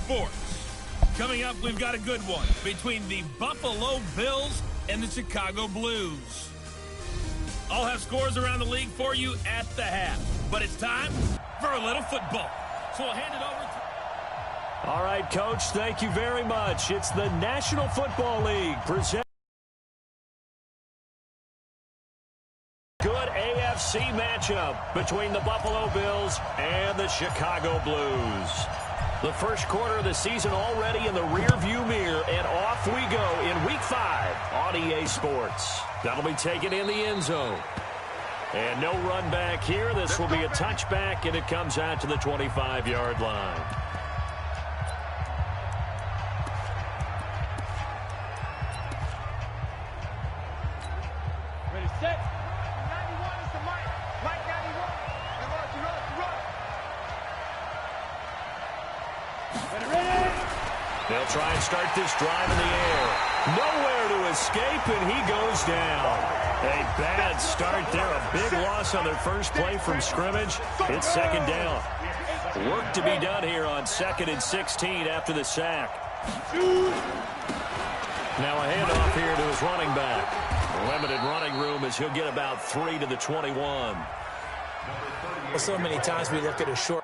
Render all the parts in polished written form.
Sports. Coming up, we've got a good one between the Buffalo Bills and the Chicago Blues. I'll have scores around the league for you at the half. But it's time for a little football. So I'll hand it over to... All right, Coach, thank you very much. It's the National Football League present. Good AFC matchup between the Buffalo Bills and the Chicago Blues. The first quarter of the season already in the rearview mirror, and off we go in Week 5 on EA Sports. That'll be taken in the end zone. And no run back here. This will be a touchback, and it comes out to the 25-yard line. Ready, set. 91 is the Mike. Mike 91. Ready, ready. They'll try and start this drive in the air. Nowhere to escape, and he goes down. A bad start there. A big loss on their first play from scrimmage. It's second down. Work to be done here on 2nd and 16 after the sack. Now a handoff here to his running back. Limited running room as he'll get about 3 to the 21. Well, so many times we look at a short.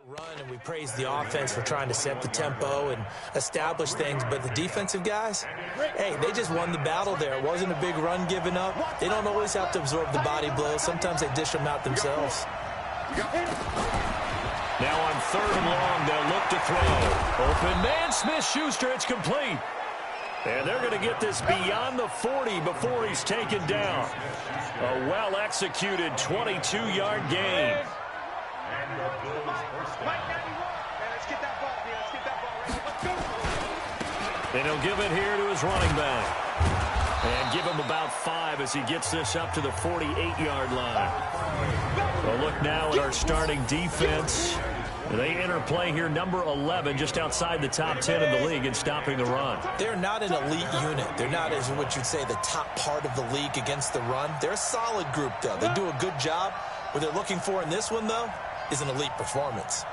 Run, and we praise the offense for trying to set the tempo and establish things, but the defensive guys, hey, they just won the battle there. It wasn't a big run given up. They don't always have to absorb the body blows. Sometimes they dish them out themselves. Now on 3rd and long, they'll look to throw. Open man, Smith-Schuster, it's complete. And they're going to get this beyond the 40 before he's taken down. A well-executed 22-yard gain. And he'll give it here to his running back. And give him about 5 as he gets this up to the 48-yard line. Well, look now at our starting defense. They enter play here, number 11, just outside the top 10 in the league in stopping the run. They're not an elite unit. They're not, as what you'd say, the top part of the league against the run. They're a solid group, though. They do a good job. What they're looking for in this one, though, is an elite performance.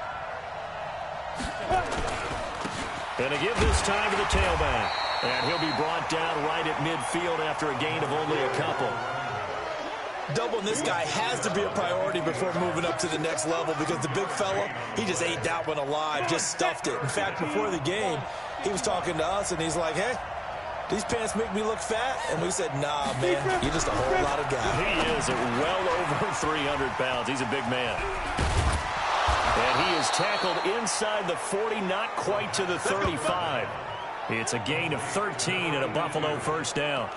And to give this time to the tailback. And he'll be brought down right at midfield after a gain of only a couple. Doubling this guy has to be a priority before moving up to the next level, because the big fella, he just ate that one alive, just stuffed it. In fact, before the game, he was talking to us, and he's like, hey, these pants make me look fat? And we said, nah, man, you're just a whole lot of guy. He is at well over 300 pounds. He's a big man. And he is tackled inside the 40, not quite to the 35. It's a gain of 13 and a Buffalo first down.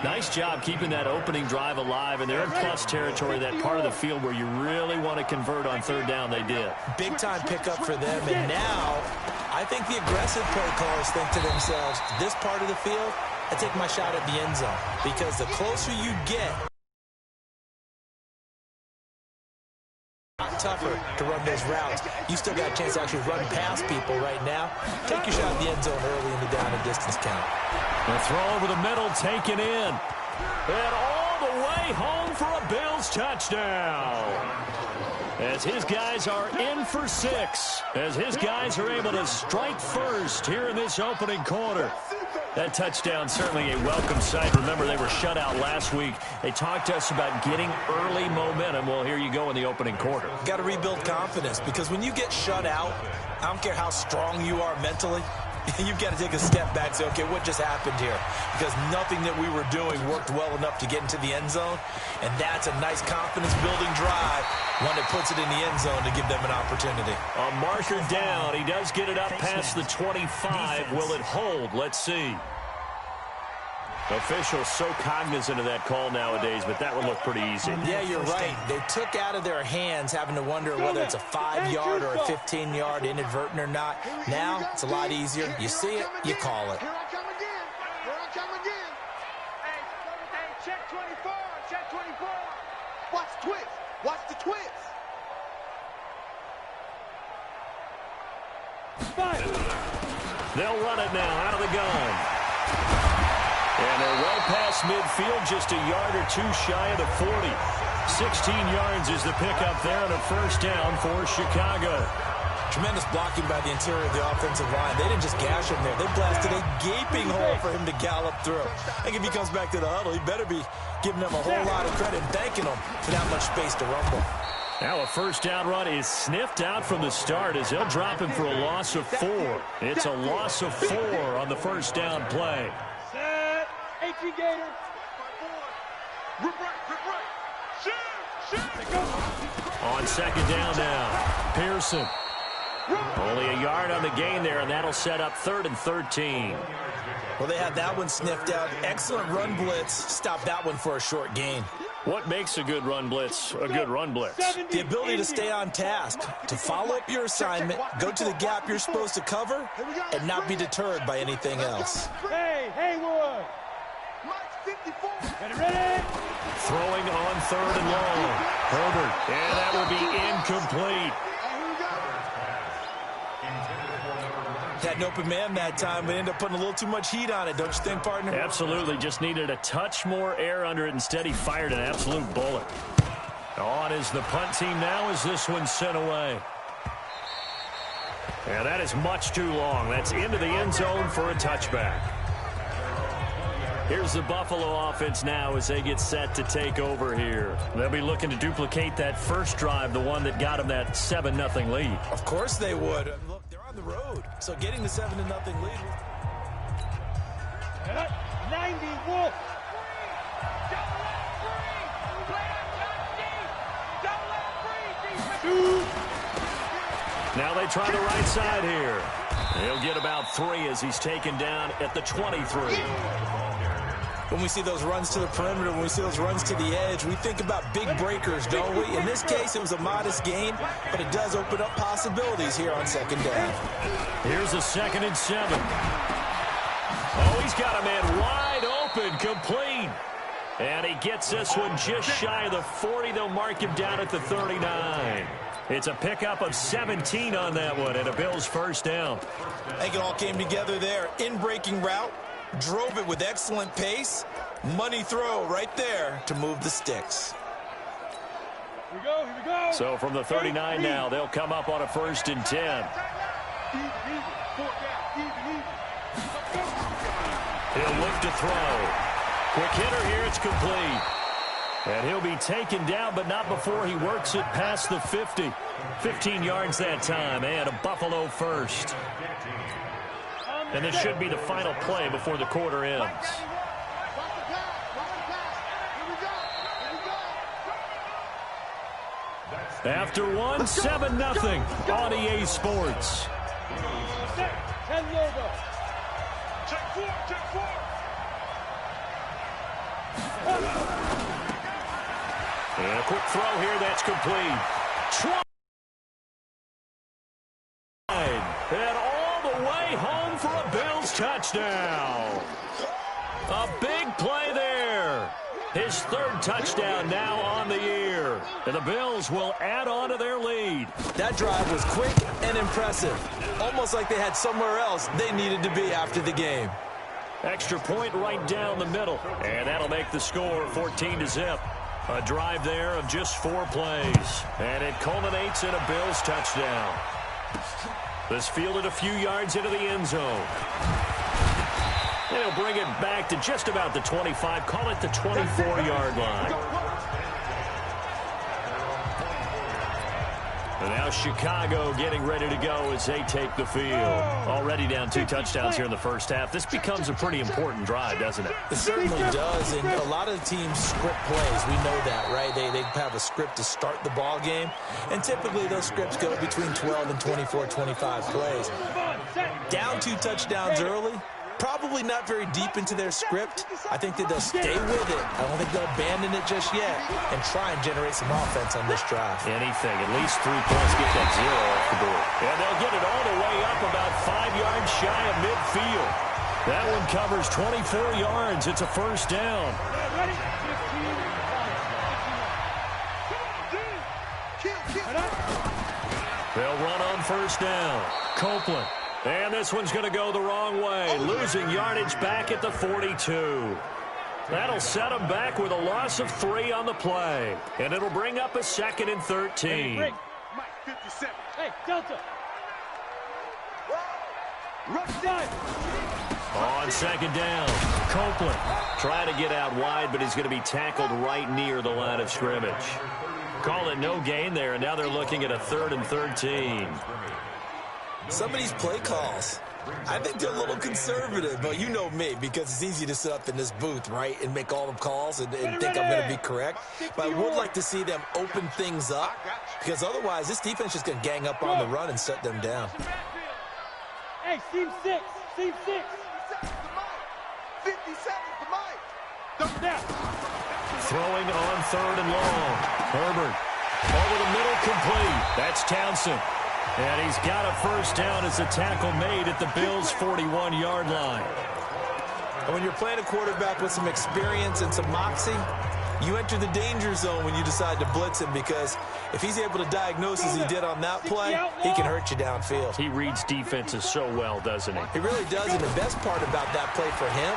Nice job keeping that opening drive alive, and they're in plus territory, that part of the field where you really want to convert on 3rd down. They did. Big-time pickup for them, and now I think the aggressive play callers think to themselves, this part of the field, I take my shot at the end zone, because the closer you get, tougher to run those routes. You still got a chance to actually run past people right now. Take your shot at the end zone early in the down and distance count. The throw over the middle taken in. And all the way home for a Bills touchdown. As his guys are in for 6. As his guys are able to strike first here in this opening quarter. That touchdown certainly a welcome sight. Remember, they were shut out last week. They talked to us about getting early momentum. Well, here you go in the opening quarter. Got to rebuild confidence, because when you get shut out, I don't care how strong you are mentally, you've got to take a step back and say, okay, what just happened here? Because nothing that we were doing worked well enough to get into the end zone, and that's a nice confidence-building drive, one that puts it in the end zone to give them an opportunity. A marker down. He does get it up past the 25. Will it hold? Let's see. Officials so cognizant of that call nowadays, but that one looked pretty easy. Yeah, you're right. They took out of their hands having to wonder whether it's a 5-yard or a 15-yard inadvertent or not. Now, it's a lot easier. You see it, you call it. Here I come again. Here I come again. Hey, check 24. Check 24. Watch the twist. Watch the twist. They'll run it now out of the gun. And they're well past midfield, just a yard or two shy of the 40. 16 yards is the pickup there and a first down for Chicago. Tremendous blocking by the interior of the offensive line. They didn't just gash him there. They blasted a gaping hole for him to gallop through. I think if he comes back to the huddle, he better be giving them a whole lot of credit and thanking them for that much space to rumble. Now a first down run is sniffed out from the start as they'll drop him for a loss of 4. It's a loss of 4 on the first down play. 18 Gator. Rip right. Shoot. On second down now, Pearson. Only a yard on the gain there, and that'll set up 3rd and 13. Well, they had that one sniffed out. Excellent run blitz. Stop that one for a short gain. What makes a good run blitz a good run blitz? The ability to stay on task, to follow up your assignment, go to the gap you're supposed to cover, and not be deterred by anything else. Hey, Haywood. Ready? Throwing on 3rd and long. Herbert, and that will be incomplete. Had an open man that time, but ended up putting a little too much heat on it, don't you think, partner? Absolutely, just needed a touch more air under it. Instead, he fired an absolute bullet. On is the punt team now as this one's sent away. Yeah, that is much too long. That's into the end zone for a touchback. Here's the Buffalo offense now as they get set to take over here. They'll be looking to duplicate that first drive, the one that got them that 7-0 lead. Of course they would. Look, they're on the road, so getting the 7-0 lead. 90 Wolf. Now they try the right side here. He'll get about 3 as he's taken down at the 23. When we see those runs to the perimeter, when we see those runs to the edge, we think about big breakers, don't we? In this case, it was a modest gain, but it does open up possibilities here on second down. Here's a 2nd and 7. Oh, he's got a man wide open, complete. And he gets this one just shy of the 40. They'll mark him down at the 39. It's a pickup of 17 on that one, and a Bills first down. I think it all came together there. In-breaking route. Drove it with excellent pace. Money throw right there to move the sticks. Here we go. So from the 39 now, they'll come up on a 1st and 10. He'll look to throw. Quick hitter here, it's complete. And he'll be taken down, but not before he works it past the 50. 15 yards that time, and a Buffalo first. And this should be the final play before the quarter ends. After one, 7-0 on EA Sports. And a quick throw here, that's complete. And all the way home for a Bills touchdown. A big play there. His 3rd touchdown now on the year. And the Bills will add on to their lead. That drive was quick and impressive. Almost like they had somewhere else they needed to be after the game. Extra point right down the middle. And that'll make the score 14-0. A drive there of just 4 plays. And it culminates in a Bills touchdown. This fielded a few yards into the end zone. They'll bring it back to just about the 25. Call it the 24-yard line. And now Chicago getting ready to go as they take the field. Already down 2 touchdowns here in the first half. This becomes a pretty important drive, doesn't it? It certainly does, and a lot of teams script plays. We know that, right? They have a script to start the ball game, and typically those scripts go between 12 and 24, 25 plays. Down 2 touchdowns early, probably not very deep into their script. I think that they'll stay with it. I don't think they'll abandon it just yet and try and generate some offense on this drive. Anything, at least 3 points, get that 0 off the board. And they'll get it all the way up about 5 yards shy of midfield. That one covers 24 yards. It's a first down. They'll run on first down. Copeland. And this one's going to go the wrong way. Losing yardage back at the 42. That'll set them back with a loss of 3 on the play. And it'll bring up a 2nd and 13. Mike 57. Hey, Delta. Rush done. On 2nd down, Copeland trying to get out wide, but he's going to be tackled right near the line of scrimmage. Call it no gain there, and now they're looking at a 3rd and 13. Some of these play calls, I think they're a little conservative, but you know me, because it's easy to sit up in this booth, right, and make all the calls and think I'm going to be correct. But I would like to see them open things up, because otherwise this defense is just going to gang up on the run and shut them down. Hey, seam 6. Seam 6. 50 seconds to Mike. Double down. Throwing on 3rd and long. Herbert over the middle, complete. That's Townsend. And he's got a first down as a tackle made at the Bills' 41-yard line. And when you're playing a quarterback with some experience and some moxie, you enter the danger zone when you decide to blitz him, because if he's able to diagnose as he did on that play, he can hurt you downfield. He reads defenses so well, doesn't he? He really does, and the best part about that play for him,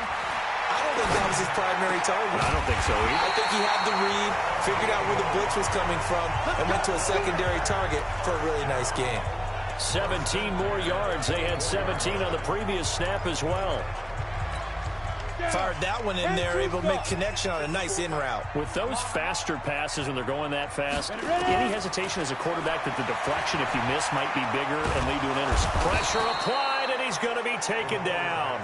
I don't think that was his primary target. I don't think so either. I think he had the read, figured out where the blitz was coming from, and went to a secondary target for a really nice game. 17 more yards. They had 17 on the previous snap as well. Fired that one in there, able to make connection on a nice in route. With those faster passes when they're going that fast, any hesitation as a quarterback that the deflection, if you miss, might be bigger and lead to an interception. Pressure applied, and he's going to be taken down.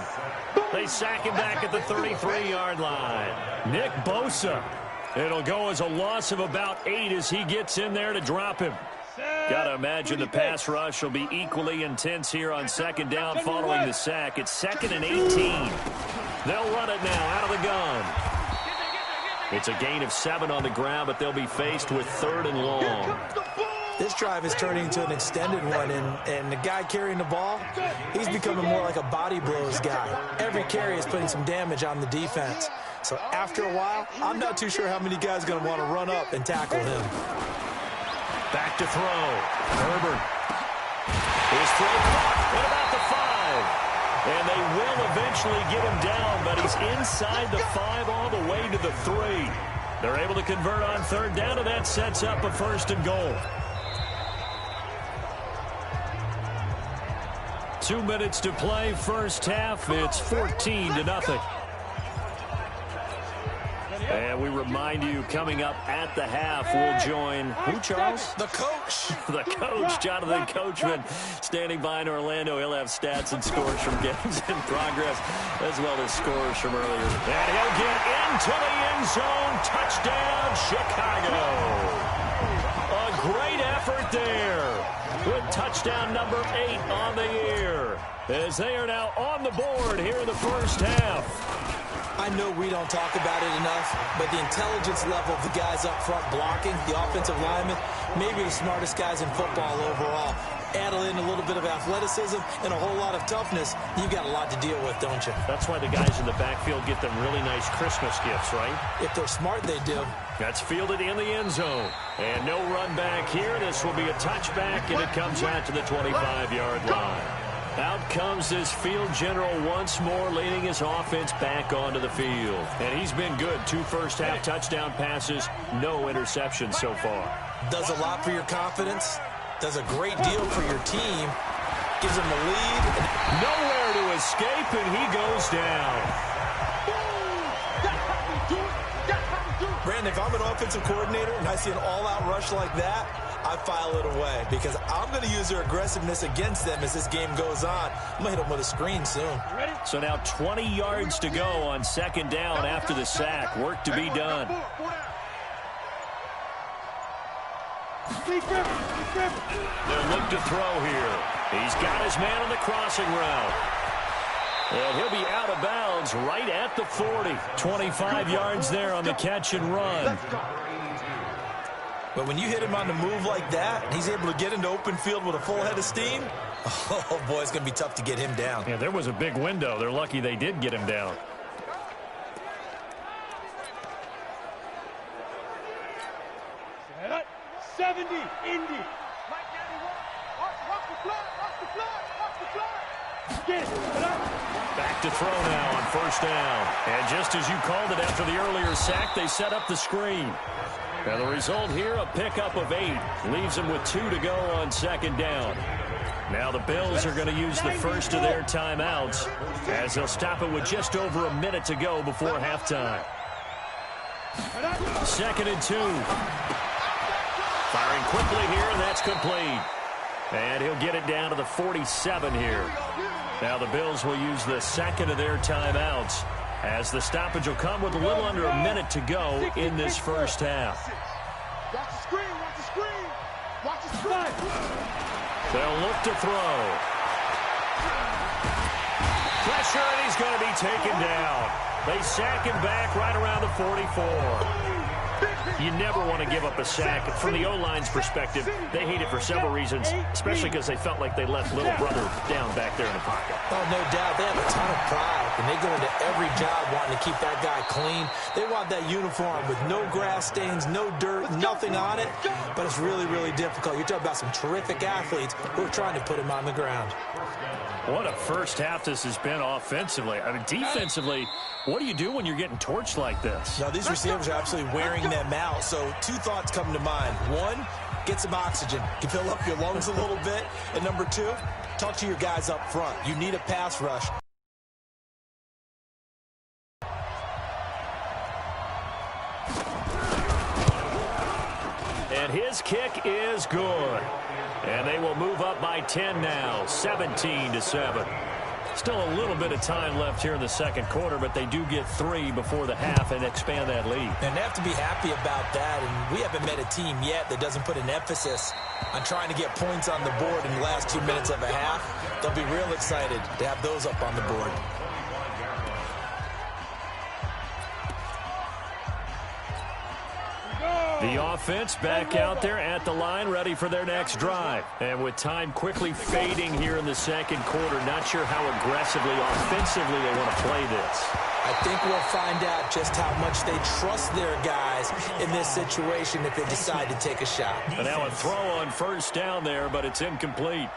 They sack him back at the 33-yard line. Nick Bosa. It'll go as a loss of about 8 as he gets in there to drop him. Got to imagine the pass rush will be equally intense here on 2nd down following the sack. It's 2nd and 18. They'll run it now out of the gun. It's a gain of 7 on the ground, but they'll be faced with 3rd and long. This drive is turning into an extended one, and the guy carrying the ball, he's becoming more like a body blows guy. Every carry is putting some damage on the defense. So after a while, I'm not too sure how many guys are going to want to run up and tackle him. Back to throw. Herbert. His throw caught at about the 5. And they will eventually get him down, but he's inside the 5 all the way to the 3. They're able to convert on 3rd down, and that sets up a 1st and goal. 2 minutes to play, first half. It's 14-0. And we remind you, coming up at the half, we'll join who, Charles? The coach. The coach, Jonathan Coachman, standing by in Orlando. He'll have stats and scores from games in progress, as well as scores from earlier. And he'll get into the end zone. Touchdown, Chicago. A great effort there with touchdown number 8 on the year, as they are now on the board here in the first half. I know we don't talk about it enough, but the intelligence level of the guys up front blocking, the offensive linemen, maybe the smartest guys in football overall. Add in a little bit of athleticism and a whole lot of toughness, you've got a lot to deal with, don't you? That's why the guys in the backfield get them really nice Christmas gifts, right? If they're smart, they do. That's fielded in the end zone. And no run back here. This will be a touchback, and it comes out to the 25-yard line. Out comes this field general once more, leading his offense back onto the field. And he's been good. 2 first-half touchdown passes, no interceptions so far. Does a lot for your confidence, does a great deal for your team, gives them the lead. Nowhere to escape, and he goes down. Brandon, if I'm an offensive coordinator and I see an all-out rush like that, I file it away because I'm going to use their aggressiveness against them as this game goes on. I'm going to hit them with a screen soon. So now 20 yards to go on second down after the sack. Work to be done. They'll look to throw here. He's got his man on the crossing route. And he'll be out of bounds right at the 40. 25 yards there on the catch and run. But when you hit him on the move like that, and he's able to get into open field with a full head of steam, oh, boy, it's going to be tough to get him down. Yeah, there was a big window. They're lucky they did get him down. Set 70, Indy. Watch the flag, watch the flag, watch the flag. Get it. Back to throw now on first down. And just as you called it after the earlier sack, they set up the screen. And the result here, a pickup of 8. Leaves them with 2 to go on second down. Now the Bills are going to use the first of their timeouts as they'll stop it with just over a minute to go before halftime. 2nd and 2. Firing quickly here, and that's complete. And he'll get it down to the 47 here. Now the Bills will use the second of their timeouts as the stoppage will come with a little under a minute to go in this first half. Watch the screen, watch the screen. Watch the screen. They'll look to throw. Pressure, and he's going to be taken down. They sack him back right around the 44. You never want to give up a sack. From the O-line's perspective, they hate it for several reasons, especially because they felt like they left little brother down back there in the pocket. Oh, no doubt. They have a ton of pride, and they go into every job wanting to keep that guy clean. They want that uniform with no grass stains, no dirt, nothing on it, but it's really, really difficult. You're talking about some terrific athletes who are trying to put him on the ground. What a first half this has been offensively. I mean, defensively, what do you do when you're getting torched like this? Now, these receivers are absolutely wearing them out. So 2 thoughts come to mind. 1, get some oxygen. You fill up your lungs a little bit. And number 2, talk to your guys up front. You need a pass rush. And his kick is good. And they will move up by 10 now, 17-7. Still a little bit of time left here in the second quarter, but they do get 3 before the half and expand that lead. And they have to be happy about that. And we haven't met a team yet that doesn't put an emphasis on trying to get points on the board in the last 2 minutes of a half. They'll be real excited to have those up on the board. The offense back out there at the line, ready for their next drive. And with time quickly fading here in the second quarter, not sure how aggressively, offensively they want to play this. I think we'll find out just how much they trust their guys in this situation if they decide to take a shot. And now a throw on first down there, but it's incomplete.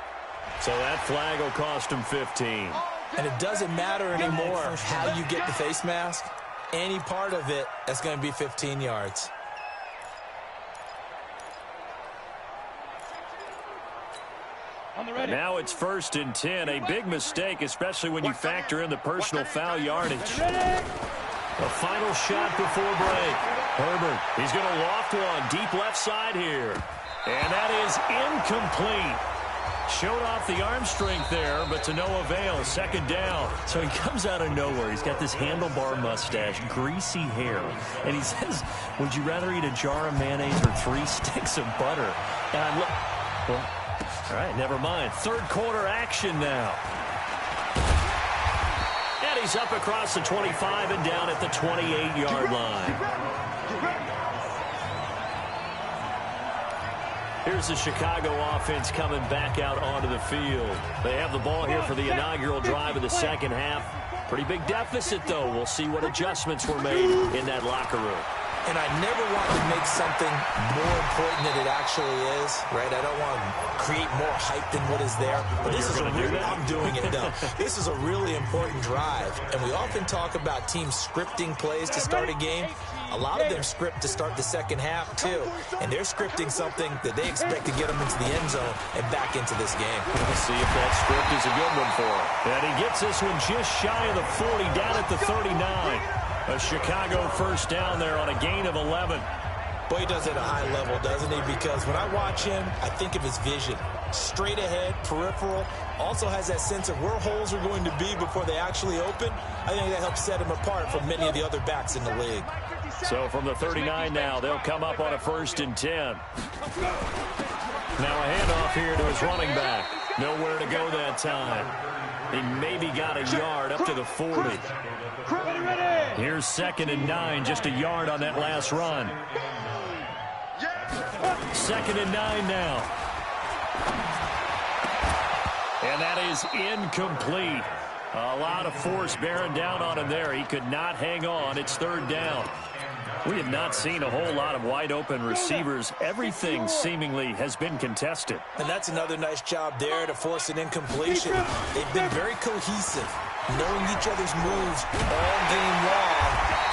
So that flag will cost them 15. And it doesn't matter anymore how you get the face mask. Any part of it, that's going to be 15 yards. Now it's 1st and 10. A big mistake, especially when you factor in the personal foul yardage. A final shot before break. Herbert, he's going to loft one deep left side here. And that is incomplete. Showed off the arm strength there, but to no avail. 2nd down. So he comes out of nowhere. He's got this handlebar mustache, greasy hair. And he says, would you rather eat a jar of mayonnaise or 3 sticks of butter? And I'm well, all right, never mind. Third quarter action now. And he's up across the 25 and down at the 28-yard line. Here's the Chicago offense coming back out onto the field. They have the ball here for the inaugural drive of the second half. Pretty big deficit, though. We'll see what adjustments were made in that locker room. And I never want to make something more important than it actually is, right? I don't want to create more hype than what is there. But this is a really, I'm doing it, though. This is a really important drive. And we often talk about teams scripting plays to start a game. A lot of them script to start the second half, too. And they're scripting something that they expect to get them into the end zone and back into this game. We'll see if that script is a good one for him. And he gets this one just shy of the 40, down at the 39. A Chicago first down there on a gain of 11. Boy, he does it at a high level, doesn't he? Because when I watch him, I think of his vision. Straight ahead, peripheral, also has that sense of where holes are going to be before they actually open. I think that helps set him apart from many of the other backs in the league. So from the 39 now, they'll come up on a 1st and 10. Now a handoff here to his running back. Nowhere to go that time. He maybe got a yard up to the 40. Here's 2nd and 9, just a yard on that last run. 2nd and 9 now. And that is incomplete. A lot of force bearing down on him there. He could not hang on. It's 3rd down. We have not seen a whole lot of wide-open receivers. Everything seemingly has been contested. And that's another nice job there to force an incompletion. They've been very cohesive, knowing each other's moves all game long,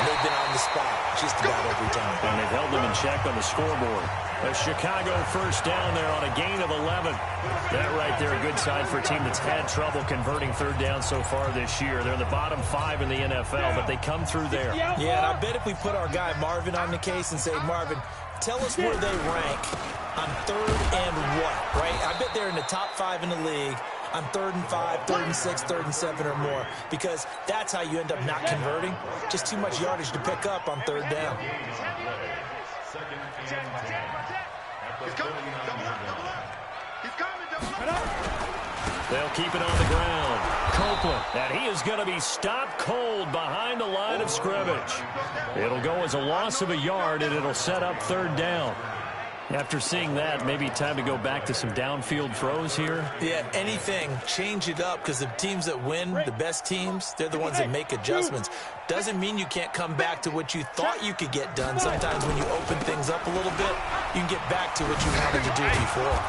and they've been on the spot just about every time. And they've held them in check on the scoreboard. A Chicago 1st down there on a gain of 11. That right there, a good sign for a team that's had trouble converting 3rd down so far this year. They're in the bottom 5 in the NFL, but they come through there. Yeah, and I bet if we put our guy Marvin on the case and say, Marvin, tell us where they rank on 3rd and what, right? I bet they're in the top 5 in the league on 3rd and 5, 3rd and 6, 3rd and 7 or more, because that's how you end up not converting. Just too much yardage to pick up on 3rd down. He's coming. Double up. He's coming. Double up. They'll keep it on the ground. Copeland, and he is going to be stopped cold behind the line of scrimmage. It'll go as a loss of a yard, and it'll set up 3rd down. After seeing that, maybe time to go back to some downfield throws here. Yeah, anything. Change it up, because the teams that win, the best teams, they're the ones that make adjustments. Doesn't mean you can't come back to what you thought you could get done. Sometimes when you open things up a little bit, you can get back to what you wanted to do before.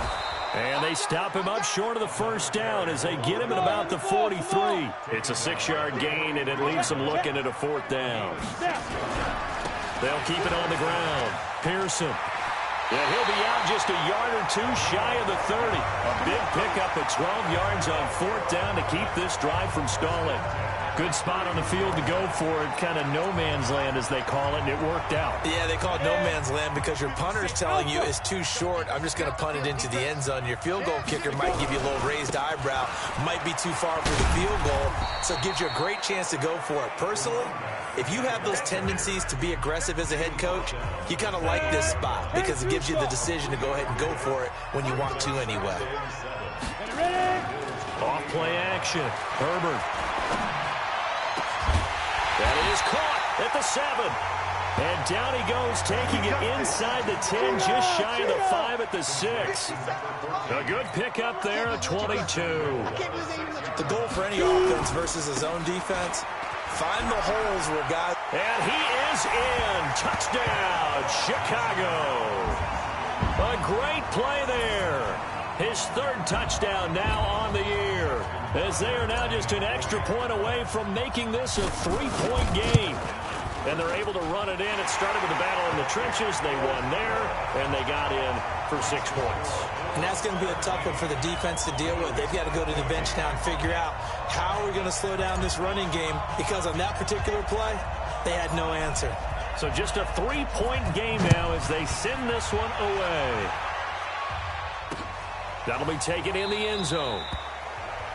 And they stop him up short of the 1st down as they get him at about the 43. It's a 6-yard gain, and it leaves them looking at a 4th down. They'll keep it on the ground. Pearson. And he'll be out just a yard or 2 shy of the 30. A big pickup at 12 yards on 4th down to keep this drive from stalling. Good spot on the field to go for it, kind of no man's land as they call it, and it worked out. Yeah, they call it no man's land because your punter's telling you it's too short. I'm just going to punt it into the end zone. Your field goal kicker might give you a little raised eyebrow, might be too far for the field goal, so it gives you a great chance to go for it. Personally, if you have those tendencies to be aggressive as a head coach, you kind of like this spot because it gives you the decision to go ahead and go for it when you want to anyway. Off play action. Herbert. That is caught at the 7. And down he goes, taking it inside the 10, just shy of the 5 at the 6. A good pickup there at 22. The goal for any offense versus a zone defense, find the holes where guys... And he is in. Touchdown, Chicago. A great play there. His 3rd touchdown now on the year, as they are now just an extra point away from making this a 3-point game. And they're able to run it in. It started with a battle in the trenches. They won there, and they got in for 6 points. And that's going to be a tough one for the defense to deal with. They've got to go to the bench now and figure out how we're going to slow down this running game, because on that particular play, they had no answer. So just a 3-point game now as they send this one away. That'll be taken in the end zone.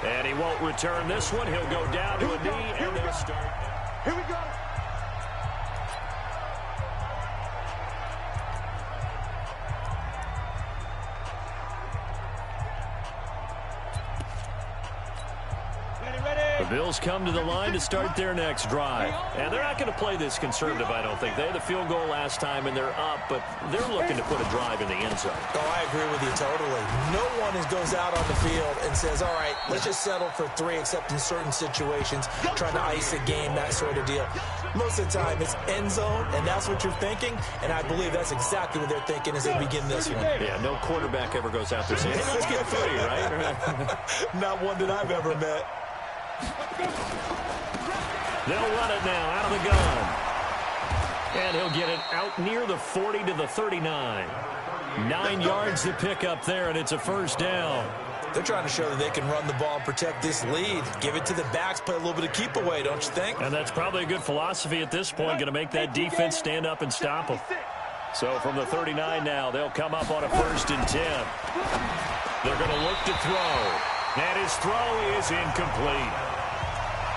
And he won't return this one. He'll go down to a knee, and they'll start. Here we go. The Bills come to the line to start their next drive. And they're not going to play this conservative, I don't think. They had the field goal last time, and they're up, but they're looking to put a drive in the end zone. Oh, I agree with you totally. No one goes out on the field and says, all right, let's just settle for 3, except in certain situations, trying to ice a game, that sort of deal. Most of the time, it's end zone, and that's what you're thinking, and I believe that's exactly what they're thinking as they begin this one. Yeah, no quarterback ever goes out there saying, hey, let's get 3, right? Not one that I've ever met. They'll run it now out of the gun. And he'll get it out near the 40 to the 39. 9 yards to pick up there, and it's a 1st down. They're trying to show that they can run the ball and protect this lead. Give it to the backs, play a little bit of keep away, don't you think? And that's probably a good philosophy at this point, going to make that defense stand up and stop them. So from the 39 now, they'll come up on a 1st and 10. They're going to look to throw. And his throw is incomplete.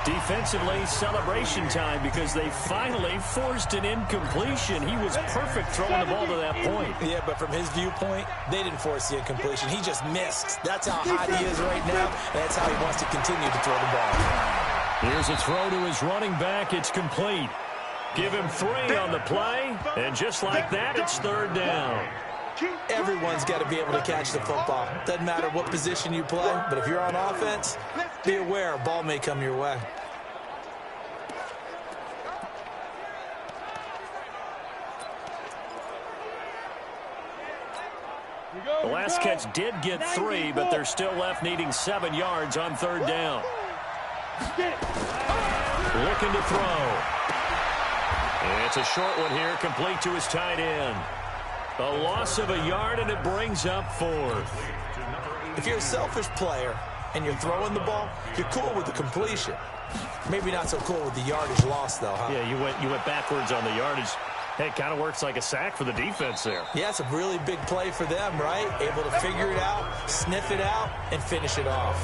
Defensively, celebration time because they finally forced an incompletion. He was perfect throwing the ball to that point. Yeah, but from his viewpoint, they didn't force the incompletion. He just missed. That's how hot he is right now, and that's how he wants to continue to throw the ball. Here's a throw to his running back. It's complete. Give him 3 on the play, and just like that, it's 3rd down. Everyone's got to be able to catch the football. Doesn't matter what position you play, but if you're on offense, be aware a ball may come your way. The last catch did get 3, but they're still left needing 7 yards on 3rd down. Looking to throw. And it's a short one here, complete to his tight end. A loss of a yard, and it brings up 4th. If you're a selfish player and you're throwing the ball, you're cool with the completion. Maybe not so cool with the yardage loss, though, huh? Yeah, you went backwards on the yardage. Hey, it kind of works like a sack for the defense there. Yeah, it's a really big play for them, right? Able to figure it out, sniff it out, and finish it off.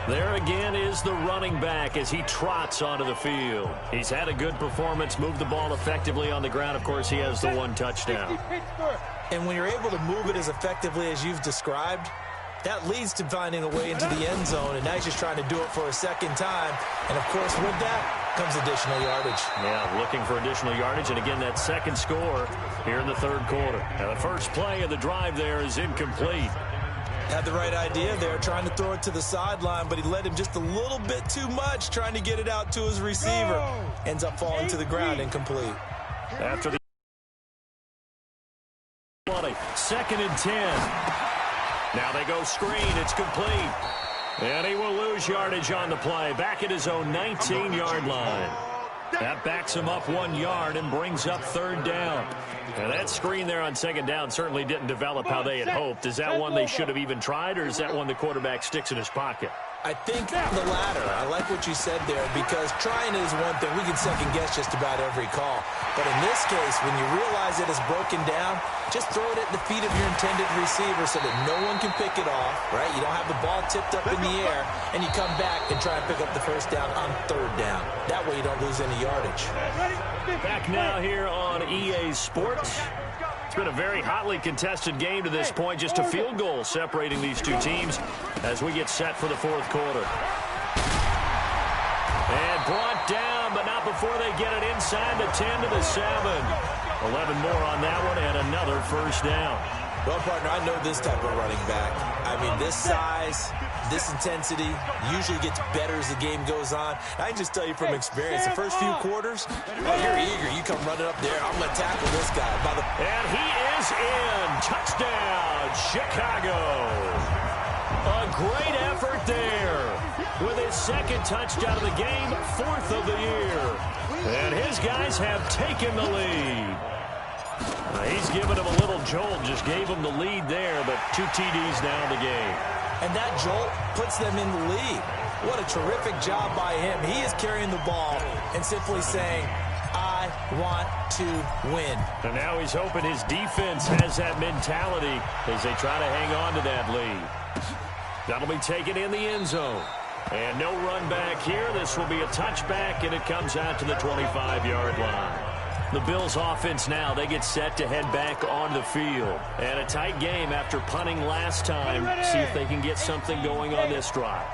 There again is the running back as he trots onto the field. He's had a good performance, moved the ball effectively on the ground. Of course, he has the 1 touchdown. And when you're able to move it as effectively as you've described, that leads to finding a way into the end zone, and now he's just trying to do it for a 2nd time. And, of course, with that comes additional yardage. Yeah, looking for additional yardage, and again, that 2nd score here in the 3rd quarter. Now, the first play of the drive there is incomplete. Had the right idea there, trying to throw it to the sideline, but he led him just a little bit too much, trying to get it out to his receiver. Ends up falling to the ground, incomplete. After the 20, 2nd and 10. Now they go screen, it's complete. And he will lose yardage on the play, back at his own 19-yard line. That backs him up 1 yard and brings up 3rd down. And that screen there on 2nd down certainly didn't develop how they had hoped. Is that one they should have even tried, or is that one the quarterback sticks in his pocket? I think the latter. I like what you said there, because trying is one thing. We can second-guess just about every call. But in this case, when you realize it is broken down, just throw it at the feet of your intended receiver so that no one can pick it off, right? You don't have the ball tipped up in the air, and you come back and try and pick up the 1st down on 3rd down. That way you don't lose any yardage. Back now here on EA Sports. It's been a very hotly contested game to this point. Just a field goal separating these two teams as we get set for the 4th quarter. And brought down, but not before they get it inside the 10 to the 7. 11 more on that one, and another 1st down. Well, partner, I know this type of running back. I mean, this size, this intensity usually gets better as the game goes on. I can just tell you from experience, the first few quarters, you're eager. You come running up there, I'm going to tackle this guy. And he is in. Touchdown, Chicago. A great effort there with his 2nd touchdown of the game, 4th of the year. And his guys have taken the lead. He's given him a little jolt, just gave him the lead there, but 2 TDs now in the game. And that jolt puts them in the lead. What a terrific job by him. He is carrying the ball and simply saying, I want to win. And now he's hoping his defense has that mentality as they try to hang on to that lead. That'll be taken in the end zone. And no run back here. This will be a touchback, and it comes out to the 25-yard line. The Bills offense now, they get set to head back on the field. And a tight game after punting last time. See if they can get something going on this drive.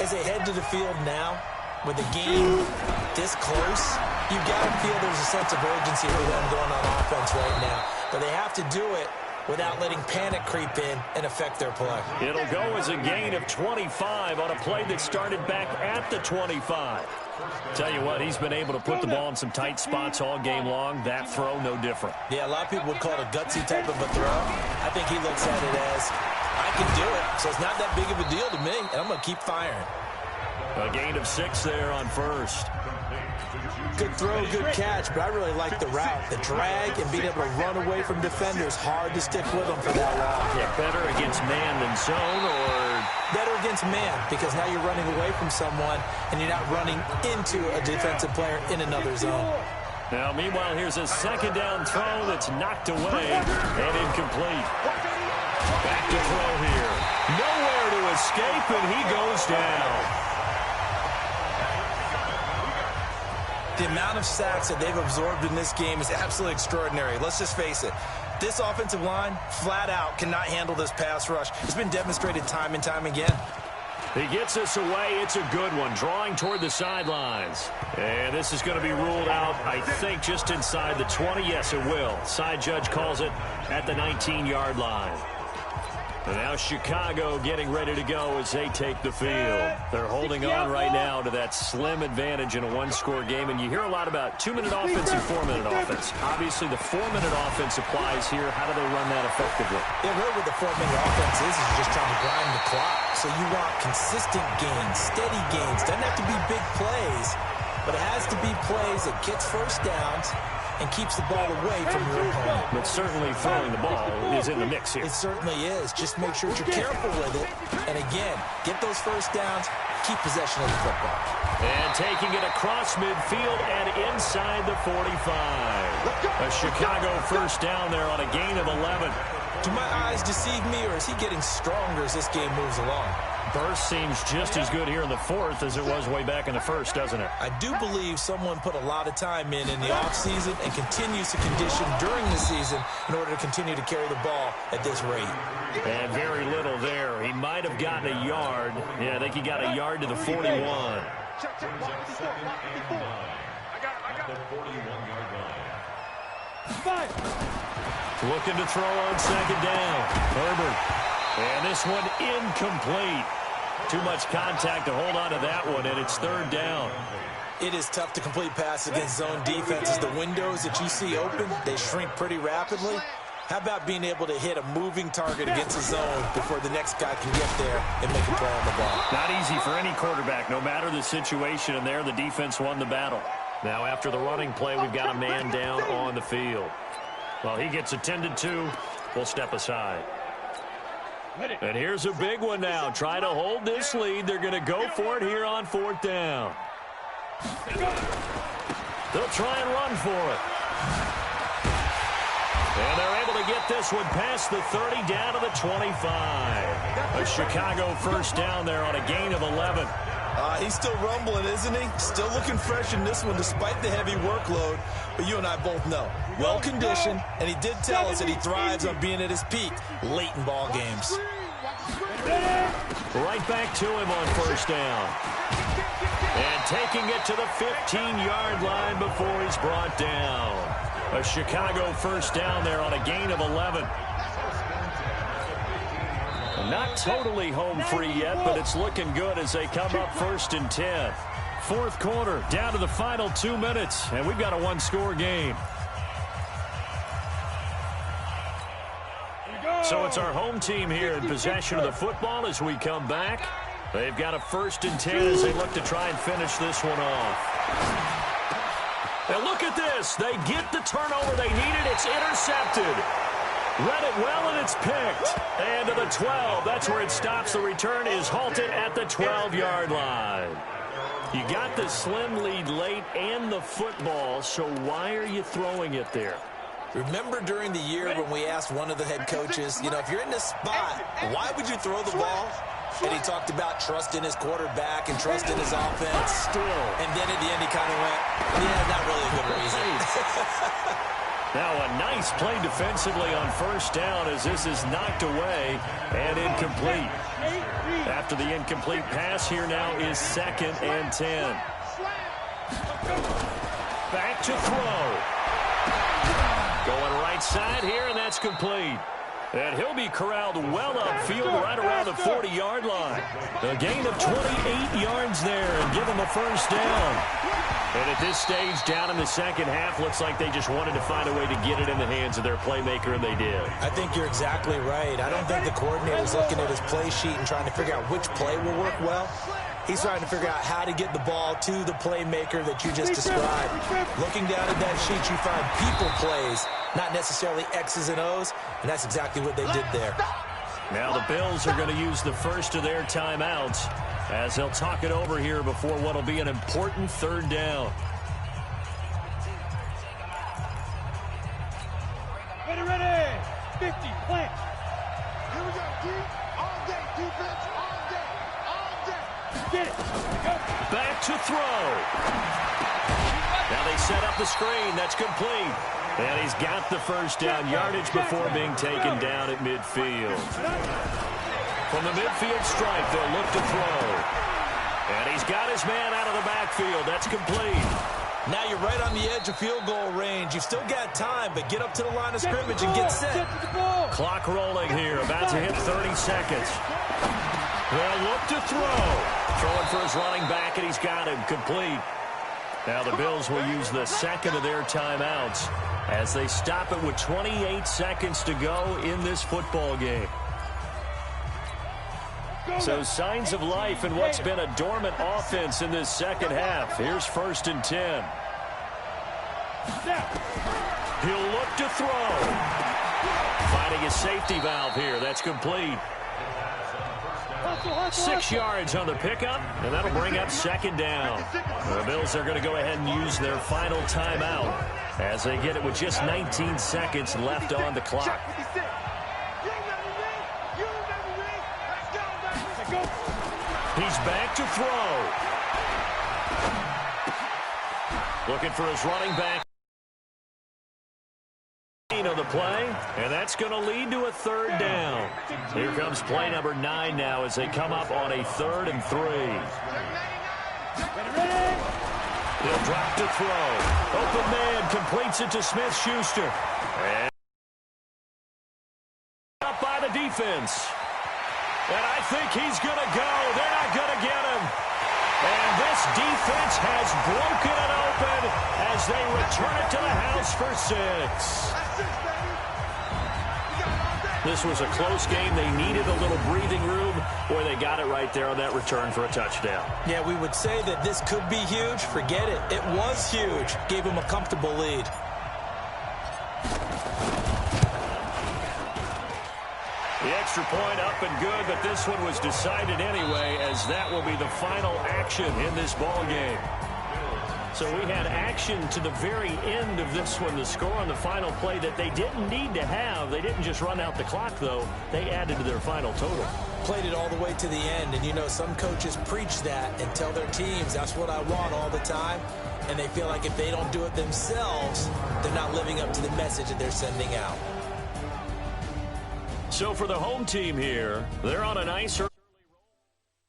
As they head to the field now, with the game this close, you've got to feel there's a sense of urgency for them going on offense right now. But they have to do it without letting panic creep in and affect their play. It'll go as a gain of 25 on a play that started back at the 25. Tell you what, he's been able to put the ball in some tight spots all game long. That throw, no different. Yeah, a lot of people would call it a gutsy type of a throw. I think he looks at it as, I can do it, so it's not that big of a deal to me, and I'm going to keep firing. A gain of 6 there on 1st. Good throw, good catch, but I really like the route. The drag and being able to run away from defenders, hard to stick with them for that long. Yeah, better against man than zone, or better against man, because now you're running away from someone and you're not running into a defensive player in another zone. Now, meanwhile, here's a second down throw that's knocked away and incomplete. Back to throw here. Nowhere to escape, and he goes down. The amount of sacks that they've absorbed in this game is absolutely extraordinary. Let's just face it. This offensive line, flat out, cannot handle this pass rush. It's been demonstrated time and time again. He gets us away. It's a good one, drawing toward the sidelines. And this is going to be ruled out, I think, just inside the 20. Yes, it will. Side judge calls it at the 19-yard line. And now Chicago getting ready to go as they take the field. They're holding on right now to that slim advantage in a one-score game. And you hear a lot about 2-minute offense and 4-minute offense. Obviously, the 4-minute offense applies here. How do they run that effectively? Yeah, really what the 4-minute offense is just trying to grind the clock. So you want consistent gains, steady gains. Doesn't have to be big plays, but it has to be plays that gets first downs and keeps the ball away from your opponent. But certainly throwing the ball is in the mix here. It certainly is. Just make sure you're careful with it. And again, get those first downs, keep possession of the football. And taking it across midfield and inside the 45. A Chicago first down there on a gain of 11. Do my eyes deceive me, or is he getting stronger as this game moves along? Burst seems just as good here in the fourth as it was way back in the first, doesn't it? I do believe someone put a lot of time in the offseason and continues to condition during the season in order to continue to carry the ball at this rate. And very little there. He might have gotten a yard. Yeah, I think he got a yard to the 41. Looking to throw on second down. Herbert. And this one incomplete. Too much contact to hold on to that one, and it's third down. It is tough to complete passes against zone defenses. The windows that you see open, they shrink pretty rapidly. How about being able to hit a moving target against a zone before the next guy can get there and make a play on the ball? Not easy for any quarterback, no matter the situation, and there the defense won the battle. Now after the running play, we've got a man down on the field. Well, he gets attended to. We'll step aside. And here's a big one now. Try to hold this lead. They're going to go for it here on fourth down. They'll try and run for it. And they're able to get this one past the 30 down to the 25. A Chicago first down there on a gain of 11. He's still rumbling, isn't he? Still looking fresh in this one despite the heavy workload. But you and I both know, well-conditioned, and he did tell us that he thrives on being at his peak late in ball games. Right back to him on first down. And taking it to the 15-yard line before he's brought down. A Chicago first down there on a gain of 11. Not totally home free yet, but it's looking good as they come up first and 10. Fourth quarter, down to the final 2 minutes, and we've got a one-score game. So it's our home team here in possession of the football as we come back. They've got a first and 10 as they look to try and finish this one off. And look at this. They get the turnover they needed. It's intercepted. Read it well, and it's picked. And to the 12. That's where it stops. The return is halted at the 12-yard line. You got the slim lead late and the football, so why are you throwing it there? Remember during the year when we asked one of the head coaches, you know, if you're in this spot, why would you throw the ball? And he talked about trust in his quarterback and trust in his offense. Still. And then at the end he kind of went, yeah, not really a good reason. Now a nice play defensively on first down as this is knocked away and incomplete. After the incomplete pass, here now is second and 10. Back to throw. Going right side here, and that's complete. And he'll be corralled well upfield right around the 40-yard line. A gain of 28 yards there and give him a first down. And at this stage, down in the second half, looks like they just wanted to find a way to get it in the hands of their playmaker, and they did. I think you're exactly right. I don't think the coordinator's looking at his play sheet and trying to figure out which play will work well. He's trying to figure out how to get the ball to the playmaker that you just described. Looking down at that sheet, you find people plays, not necessarily X's and O's, and that's exactly what they did there. Now the Bills are going to use the first of their timeouts as they'll talk it over here before what will be an important third down. 50, plant. Here we go, D. All day, defense, all day, all day. Get it. Go. Back to throw. Now they set up the screen. That's complete. And he's got the first down yardage before being taken down at midfield. From the midfield stripe, they'll look to throw. And he's got his man out of the backfield. That's complete. Now you're right on the edge of field goal range. You've still got time, but get up to the line of scrimmage and get set. Clock rolling here, about to hit 30 seconds. They'll look to throw. Throwing for his running back, and he's got him complete. Now the Bills will use the second of their timeouts as they stop it with 28 seconds to go in this football game. So signs of life in what's been a dormant offense in this second half. Here's 1st and 10. He'll look to throw. Finding a safety valve here. That's complete. 6 yards on the pickup, and that'll bring up 2nd down. The Bills are going to go ahead and use their final timeout as they get it with just 19 seconds left on the clock. He's back to throw. Looking for his running back. Of the play, and that's going to lead to a 3rd down. Here comes play number 9 now as they come up on a 3rd and 3. He'll drop to throw. Open man completes it to Smith-Schuster. And up by the defense. And I think he's going to go. They're not going to get him. And this defense has broken it open as they return it to the house for 6. This was a close game. They needed a little breathing room. Boy, they got it right there on that return for a touchdown. Yeah, we would say that this could be huge. Forget it. It was huge. Gave him a comfortable lead. The extra point up and good, but this one was decided anyway, as that will be the final action in this ball game. So we had action to the very end of this one, the score on the final play that they didn't need to have. They didn't just run out the clock, though. They added to their final total. Played it all the way to the end, and you know some coaches preach that and tell their teams, that's what I want all the time, and they feel like if they don't do it themselves, they're not living up to the message that they're sending out. So for the home team here, they're on a nice